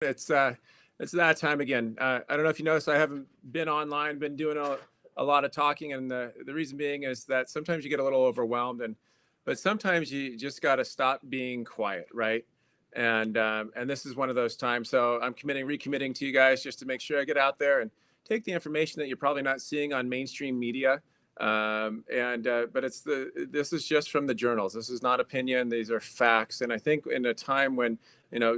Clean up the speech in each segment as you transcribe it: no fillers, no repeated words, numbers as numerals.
It's uh, it's that time again. I don't know if you noticed, I haven't been online, been doing a lot of talking, and the reason being is that sometimes you get a little overwhelmed, but sometimes you just got to stop being quiet, right? And this is one of those times. So I'm recommitting to you guys just to make sure I get out there and take the information that you're probably not seeing on mainstream media. But this is just from the journals. This is not opinion. These are facts. And I think in a time when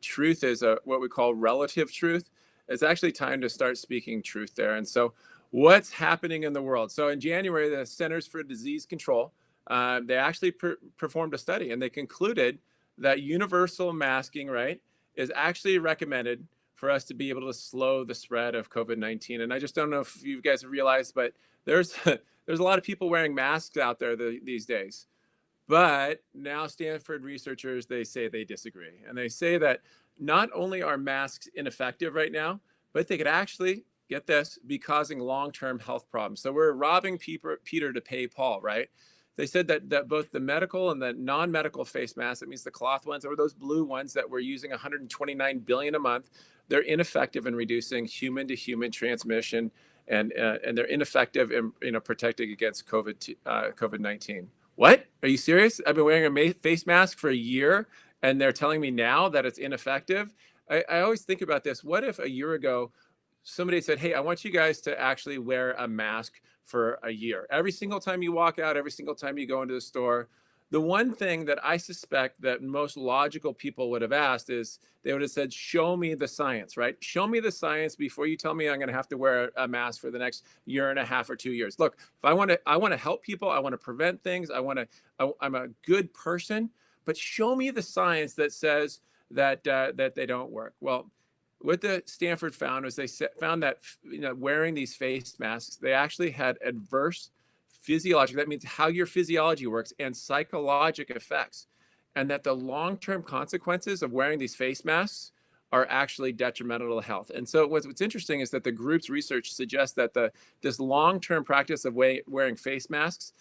truth is what we call relative truth, it's actually time to start speaking truth there. And so, what's happening in the world? So, in January, the Centers for Disease Control they actually performed a study, and they concluded that universal masking, right, is actually recommended for us to be able to slow the spread of COVID-19. And I just don't know if you guys have realized, but there's there's a lot of people wearing masks out there these days. But now Stanford researchers, they say they disagree. And they say that not only are masks ineffective right now, but they could actually, get this, be causing long-term health problems. So we're robbing Peter to pay Paul, right? They said that both the medical and the non-medical face masks, that means the cloth ones or those blue ones that we're using 129 billion a month, they're ineffective in reducing human-to-human transmission, and they're ineffective in protecting against COVID-19. What? Are you serious? I've been wearing a face mask for a year, and they're telling me now that it's ineffective. I always think about this. What if a year ago somebody said, hey, I want you guys to actually wear a mask for a year? Every single time you walk out, every single time you go into the store. The one thing that I suspect that most logical people would have asked is they would have said, show me the science, right? Show me the science before you tell me I'm going to have to wear a mask for the next year and a half or 2 years. Look, if I want to help people, I want to prevent things. I'm a good person, but show me the science that says that they don't work. Well, what the Stanford found was found that wearing these face masks, they actually had adverse physiologic, that means how your physiology works, and psychologic effects, and that the long-term consequences of wearing these face masks are actually detrimental to health. And so what's interesting is that the group's research suggests that this long-term practice of wearing face masks,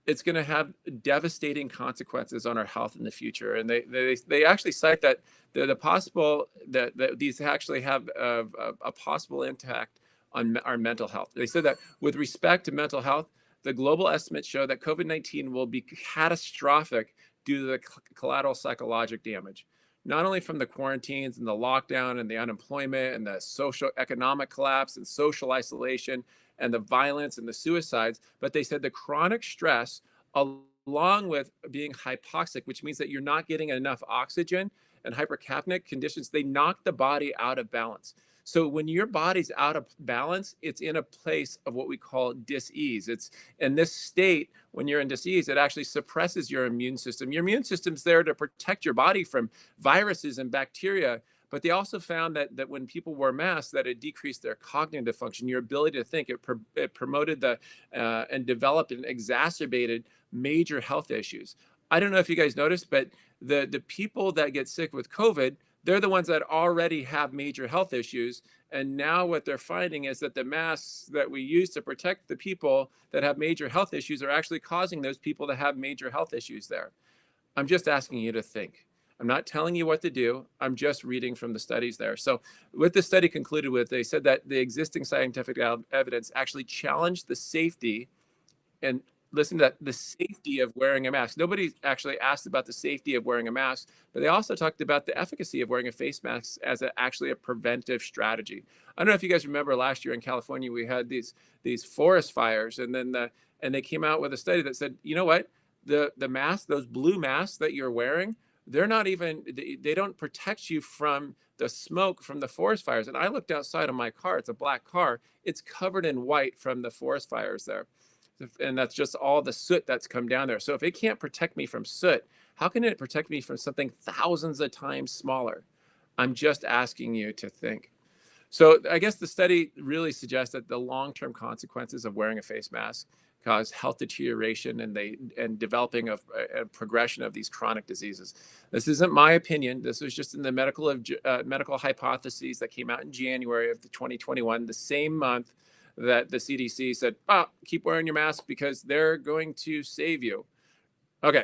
it's going to have devastating consequences on our health in the future. And they actually cite that the possible that these actually have a possible impact on our mental health. They said that with respect to mental health, the global estimates show that COVID-19 will be catastrophic due to the collateral psychological damage, not only from the quarantines and the lockdown and the unemployment and the social economic collapse and social isolation and the violence and the suicides, but they said the chronic stress, along with being hypoxic, which means that you're not getting enough oxygen, and hypercapnic conditions, they knock the body out of balance. So when your body's out of balance, it's in a place of what we call dis-ease. It's in this state, when you're in dis-ease, it actually suppresses your immune system. Your immune system's there to protect your body from viruses and bacteria. But they also found that when people wore masks, that it decreased their cognitive function, your ability to think. It promoted and developed and exacerbated major health issues. I don't know if you guys noticed, but the people that get sick with COVID, they're the ones that already have major health issues. And now what they're finding is that the masks that we use to protect the people that have major health issues are actually causing those people to have major health issues there. I'm just asking you to think. I'm not telling you what to do. I'm just reading from the studies there. So what the study concluded with, they said that the existing scientific evidence actually challenged the safety, and listen to that, the safety of wearing a mask. Nobody actually asked about the safety of wearing a mask, but they also talked about the efficacy of wearing a face mask as actually a preventive strategy. I don't know if you guys remember last year in California, we had these forest fires, and they came out with a study that said, you know what, the masks, those blue masks that you're wearing, they're not even, they don't protect you from the smoke from the forest fires. And I looked outside of my car, it's a black car, it's covered in white from the forest fires there. And that's just all the soot that's come down there. So if it can't protect me from soot, how can it protect me from something thousands of times smaller? I'm just asking you to think. So I guess the study really suggests that the long-term consequences of wearing a face mask cause health deterioration and developing of a progression of these chronic diseases. This isn't my opinion. This was just in the medical hypotheses that came out in January of 2021, the same month that the CDC said, keep wearing your mask because they're going to save you. Okay,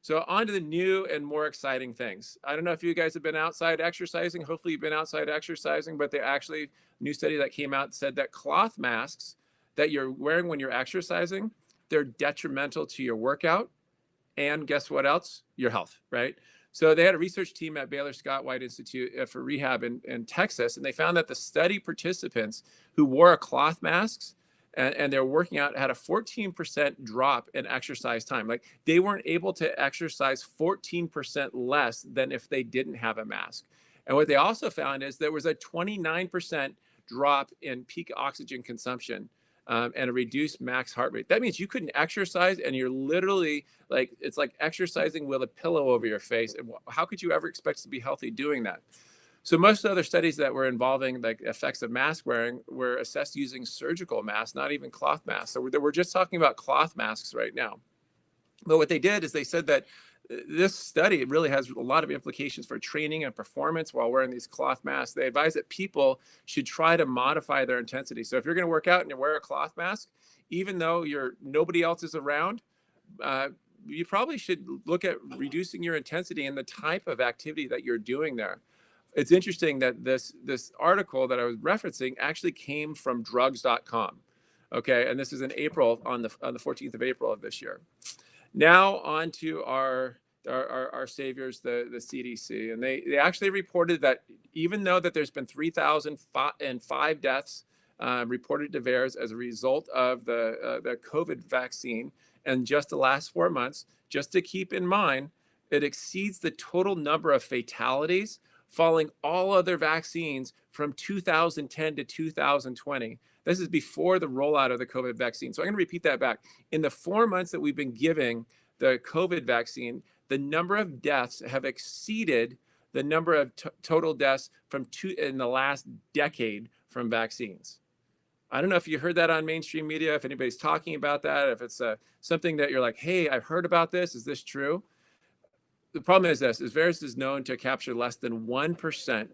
So on to the new and more exciting things. I don't know if you guys have been outside exercising. Hopefully you've been outside exercising, but they actually, new study that came out said that cloth masks that you're wearing when you're exercising, they're detrimental to your workout. And guess what else? Your health, right? So they had a research team at Baylor Scott White Institute for Rehab in Texas, and they found that the study participants who wore a cloth masks and they're working out had a 14% drop in exercise time. Like they weren't able to exercise 14% less than if they didn't have a mask. And what they also found is there was a 29% drop in peak oxygen consumption and a reduced max heart rate. That means you couldn't exercise and you're literally like, it's like exercising with a pillow over your face. And how could you ever expect to be healthy doing that? So most other studies that were involving like effects of mask wearing were assessed using surgical masks, not even cloth masks. So we're just talking about cloth masks right now. But what they did is they said that this study really has a lot of implications for training and performance while wearing these cloth masks. They advise that people should try to modify their intensity. So if you're going to work out and you wear a cloth mask, even though nobody else is around, you probably should look at reducing your intensity and the type of activity that you're doing there. It's interesting that this article that I was referencing actually came from drugs.com. Okay, and this is in April, on the 14th of April of this year. Now on to our saviors, the CDC, and they actually reported that even though that there's been 3,005 deaths reported to VAERS as a result of the COVID vaccine in just the last 4 months, just to keep in mind, it exceeds the total number of fatalities following all other vaccines from 2010 to 2020. This is before the rollout of the COVID vaccine. So I'm going to repeat that back. In the 4 months that we've been giving the COVID vaccine, the number of deaths have exceeded the number of total deaths in the last decade from vaccines. I don't know if you heard that on mainstream media, if anybody's talking about that, if it's something that you're like, hey, I've heard about this. Is this true? The problem is this, is VAERS is known to capture less than 1%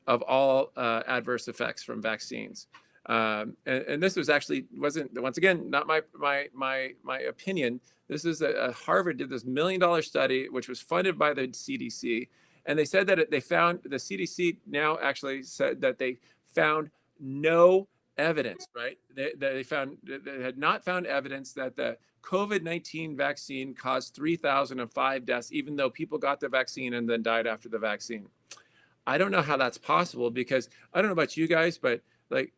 of all adverse effects from vaccines. And this wasn't, once again, not my opinion. This is Harvard did this $1 million study, which was funded by the CDC. And they said that the CDC now actually said that they found no evidence, right? They had not found evidence that the COVID-19 vaccine caused 3,005 deaths, even though people got the vaccine and then died after the vaccine. I don't know how that's possible, because I don't know about you guys, but like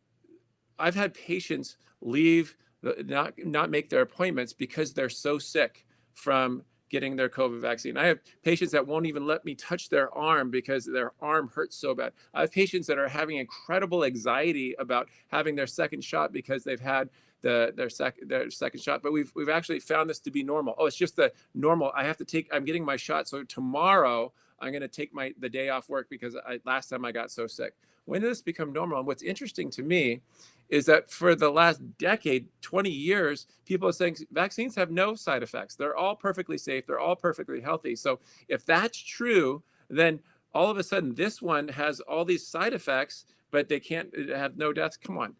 I've had patients leave, not make their appointments because they're so sick from getting their COVID vaccine. I have patients that won't even let me touch their arm because their arm hurts so bad. I have patients that are having incredible anxiety about having their second shot because they've had their second shot. But we've actually found this to be normal. Oh, it's just the normal. I'm getting my shot, so tomorrow I'm going to take the day off work because last time I got so sick. When did this become normal? And what's interesting to me is that for the last decade, 20 years, people are saying vaccines have no side effects. They're all perfectly safe. They're all perfectly healthy. So if that's true, then all of a sudden this one has all these side effects, but they can't have no deaths. Come on.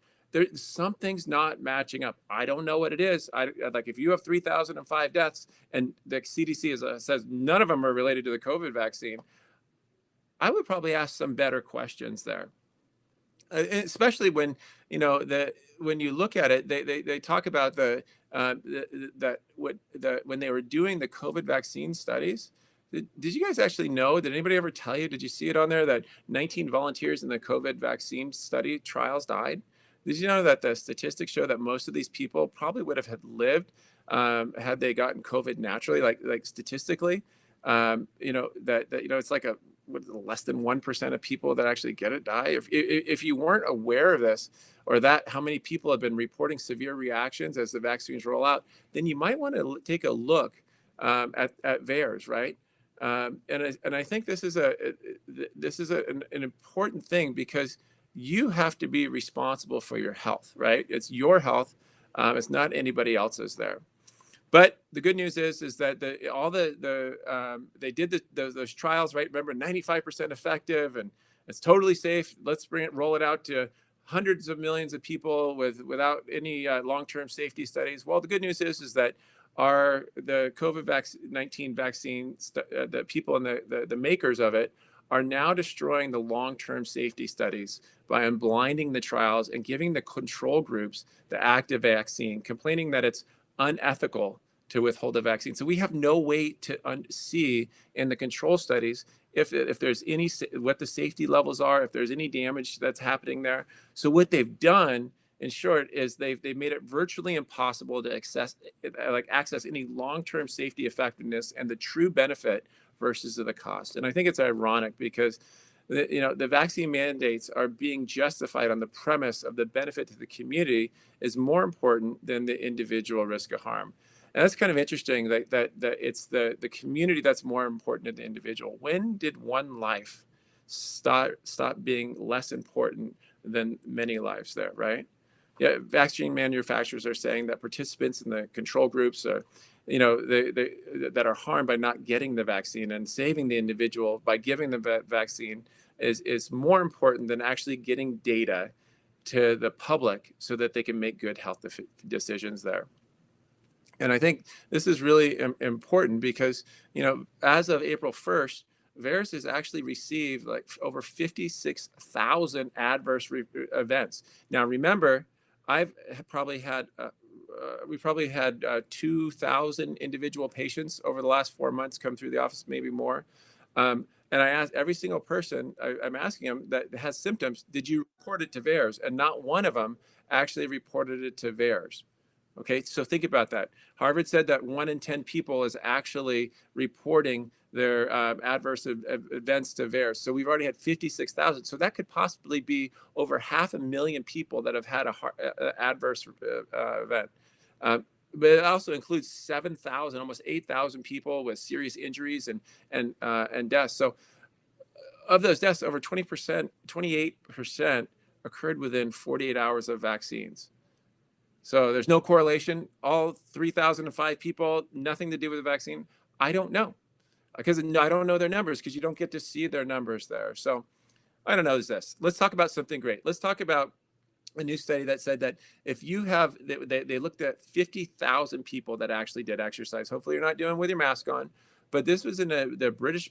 Something's not matching up. I don't know what it is. Like if you have 3,005 deaths and the CDC says none of them are related to the COVID vaccine, I would probably ask some better questions there. Especially when when you look at it, they talk about when they were doing the COVID vaccine studies. Did you guys actually know? Did anybody ever tell you? Did you see it on there that 19 volunteers in the COVID vaccine study trials died? Did you know that the statistics show that most of these people probably would have had lived had they gotten COVID naturally, like statistically? It's like less than 1% of people that actually get it die. If you weren't aware of this, or that how many people have been reporting severe reactions as the vaccines roll out, then you might want to take a look at VAERS, right? And I think this is an important thing, because you have to be responsible for your health, right? It's your health. It's not anybody else's there. But the good news is that they did those trials, right? Remember, 95% effective, and it's totally safe. Let's roll it out to hundreds of millions of people without any long-term safety studies. Well, the good news is that are the COVID-19 vaccine, the people and the makers of it are now destroying the long-term safety studies by unblinding the trials and giving the control groups the active vaccine, complaining that it's unethical to withhold the vaccine. So we have no way to see in the control studies if there's any, what the safety levels are, if there's any damage that's happening there. So what they've done, in short, is they've made it virtually impossible to access any long-term safety effectiveness and the true benefit versus the cost. And I think it's ironic because the vaccine mandates are being justified on the premise of the benefit to the community is more important than the individual risk of harm. And that's kind of interesting that it's the community that's more important than the individual. When did one life stop being less important than many lives there, right? Yeah, vaccine manufacturers are saying that participants in the control groups are, that are harmed by not getting the vaccine, and saving the individual by giving the vaccine is more important than actually getting data to the public so that they can make good health decisions there. And I think this is really important because, as of April 1st, VAERS has actually received like over 56,000 adverse events. Now, remember, we've probably had 2,000 individual patients over the last 4 months come through the office, maybe more. And I asked every single person, I'm asking them that has symptoms, did you report it to VAERS? And not one of them actually reported it to VAERS. Okay, so think about that. Harvard said that 1 in 10 people is actually reporting their adverse events to VAERS. So we've already had 56,000. So that could possibly be over 500,000 people that have had a adverse event. But it also includes 7,000, almost 8,000 people with serious injuries and deaths. So of those deaths, over 20%, 28% occurred within 48 hours of vaccines. So there's no correlation. All 3,005 people, nothing to do with the vaccine. I don't know, because I don't know their numbers, because you don't get to see their numbers there. So I don't know this. Let's talk about something great. Let's talk about a new study that said that if you have, they looked at 50,000 people that actually did exercise. Hopefully you're not doing it with your mask on, but this was in the British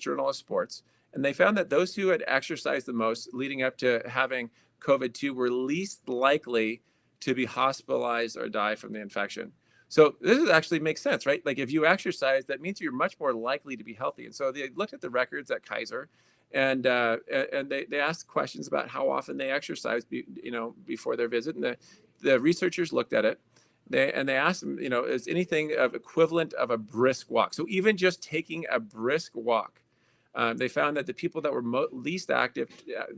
Journal of Sports. And they found that those who had exercised the most leading up to having COVID-2 were least likely to be hospitalized or die from the infection. So this actually makes sense, right? Like if you exercise, that means you're much more likely to be healthy. And so they looked at the records at Kaiser, and they asked questions about how often they exercise, before their visit. And the researchers looked at it. They asked them, is anything of equivalent of a brisk walk? So even just taking a brisk walk, they found that the people that were least active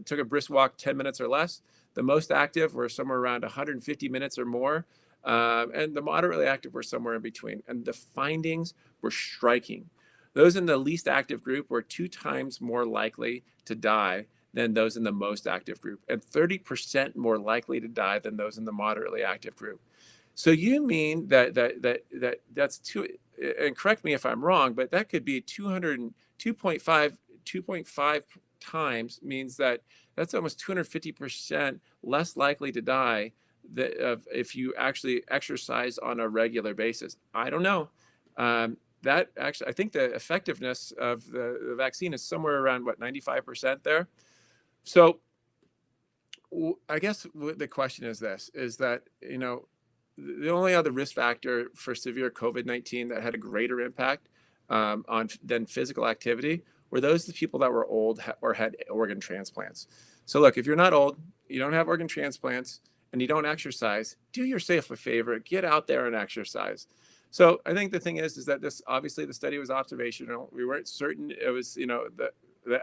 took a brisk walk 10 minutes or less. The most active were somewhere around 150 minutes or more. And the moderately active were somewhere in between. And the findings were striking. Those in the least active group were 2 times more likely to die than those in the most active group, and 30% more likely to die than those in the moderately active group. So you mean that's two, and correct me if I'm wrong, but that could be 2.5 times, means that's almost 250% less likely to die if you actually exercise on a regular basis. I don't know. That actually, I think the effectiveness of the vaccine is somewhere around 95% there. So I guess the question is this, is that, the only other risk factor for severe COVID-19 that had a greater impact than physical activity were those the people that were old or had organ transplants. So look, if you're not old, you don't have organ transplants, and you don't exercise, do yourself a favor, get out there and exercise. So I think the thing is that this, obviously the study was observational. We weren't certain it was, the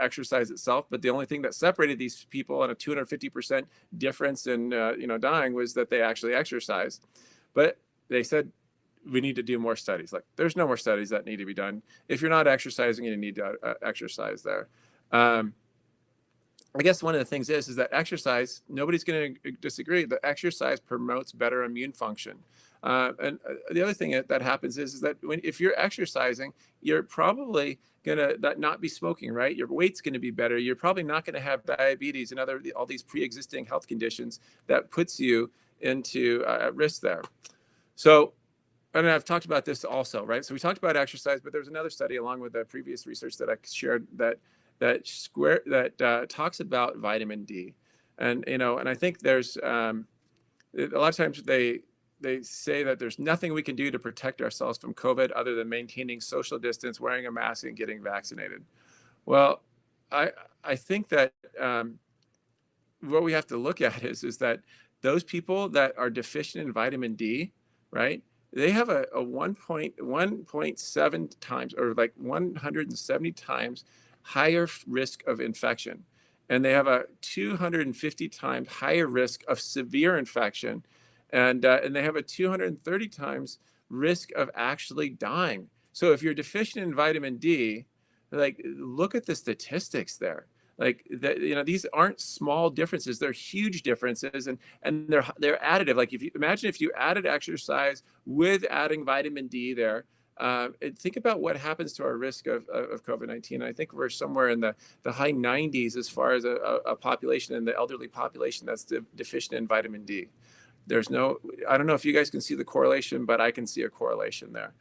exercise itself, but the only thing that separated these people and a 250% difference in, dying was that they actually exercised. But they said, we need to do more studies. Like, there's no more studies that need to be done. If you're not exercising, you need to exercise there. I guess one of the things is that exercise, nobody's going to disagree, that exercise promotes better immune function. And the other thing that happens is that if you're exercising, you're probably going to not be smoking, right? Your weight's going to be better. You're probably not going to have diabetes and all these pre-existing health conditions that puts you into risk there. So and I've talked about this also, right? So we talked about exercise, but there's another study along with the previous research that I shared that talks about vitamin D, and and I think there's a lot of times they say that there's nothing we can do to protect ourselves from COVID other than maintaining social distance, wearing a mask, and getting vaccinated. Well, I I think that what we have to look at is that those people that are deficient in vitamin D, right? They have a 1.7 times or like 170 times higher risk of infection. And they have a 250 times higher risk of severe infection. And they have a 230 times risk of actually dying. So if you're deficient in vitamin D, like look at the statistics there. Like that, these aren't small differences; they're huge differences, and they're additive. Like if you imagine if you added exercise with adding vitamin D there, think about what happens to our risk of COVID-19. I think we're somewhere in the high 90s as far as a population in the elderly population that's deficient in vitamin D. There's no, I don't know if you guys can see the correlation, but I can see a correlation there.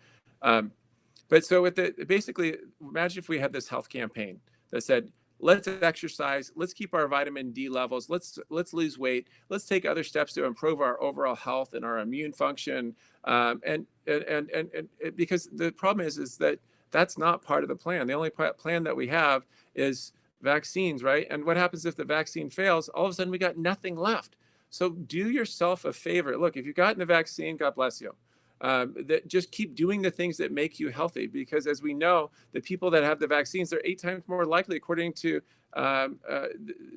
But so basically, imagine if we had this health campaign that said, let's exercise, let's keep our vitamin D levels, let's lose weight, let's take other steps to improve our overall health and our immune function. Because the problem is that that's not part of the plan. The only plan that we have is vaccines, right? And what happens if the vaccine fails? All of a sudden, we got nothing left. So do yourself a favor. Look, if you've gotten the vaccine, God bless you. That just keep doing the things that make you healthy, because as we know, the people that have the vaccines are 8 times more likely, according to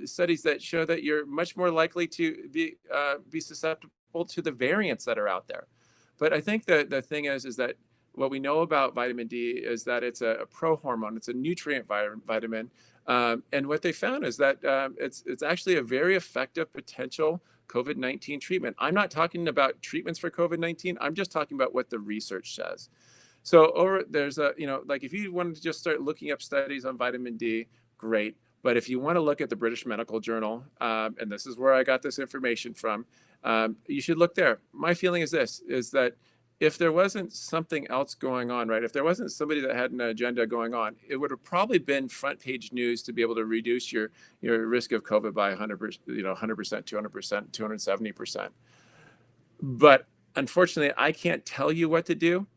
studies that show that you're much more likely to be susceptible to the variants that are out there. But I think that the thing is that what we know about vitamin D is that it's a prohormone, it's a nutrient vitamin, and what they found is that it's actually a very effective potential COVID-19 treatment. I'm not talking about treatments for COVID-19. I'm just talking about what the research says. So there's like if you wanted to just start looking up studies on vitamin D, great. But if you want to look at the British Medical Journal, and this is where I got this information from, you should look there. My feeling is that if there wasn't something else going on, right? If there wasn't somebody that had an agenda going on, it would have probably been front page news to be able to reduce your risk of COVID by 100%, 100%, 200%, 270%. But unfortunately, I can't tell you what to do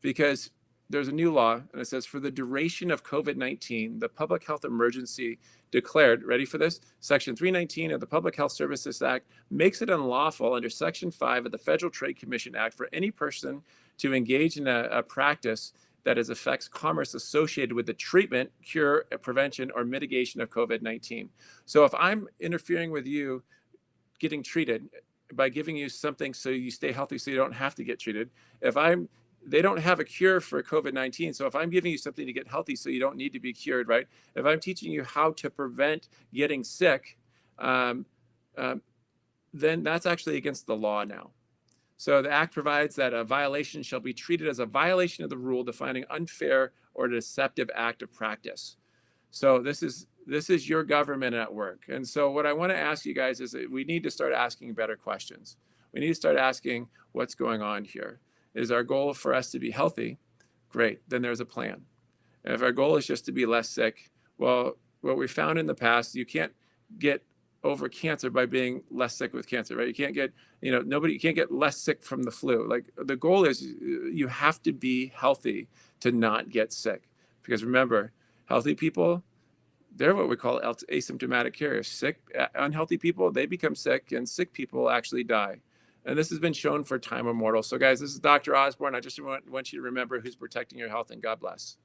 because there's a new law, and it says for the duration of COVID-19, the public health emergency declared, ready for this? Section 319 of the Public Health Services Act makes it unlawful under Section 5 of the Federal Trade Commission Act for any person to engage in a practice that affects commerce associated with the treatment, cure, prevention, or mitigation of COVID-19. So if I'm interfering with you getting treated by giving you something so you stay healthy so you don't have to get treated, they don't have a cure for COVID-19. So if I'm giving you something to get healthy so you don't need to be cured, right? If I'm teaching you how to prevent getting sick, then that's actually against the law now. So the act provides that a violation shall be treated as a violation of the rule defining unfair or deceptive act of practice. So this is your government at work. And so what I want to ask you guys is that we need to start asking better questions. We need to start asking what's going on here. Is our goal for us to be healthy? Great, then there's a plan. And if our goal is just to be less sick, well, what we found in the past, you can't get over cancer by being less sick with cancer, right? You can't get, you can't get less sick from the flu. Like the goal is you have to be healthy to not get sick. Because remember, healthy people, they're what we call asymptomatic carriers. Sick, unhealthy people, they become sick, and sick people actually die. And this has been shown for time immortal. So guys, this is Dr. Osborne. I just want you to remember who's protecting your health, and God bless.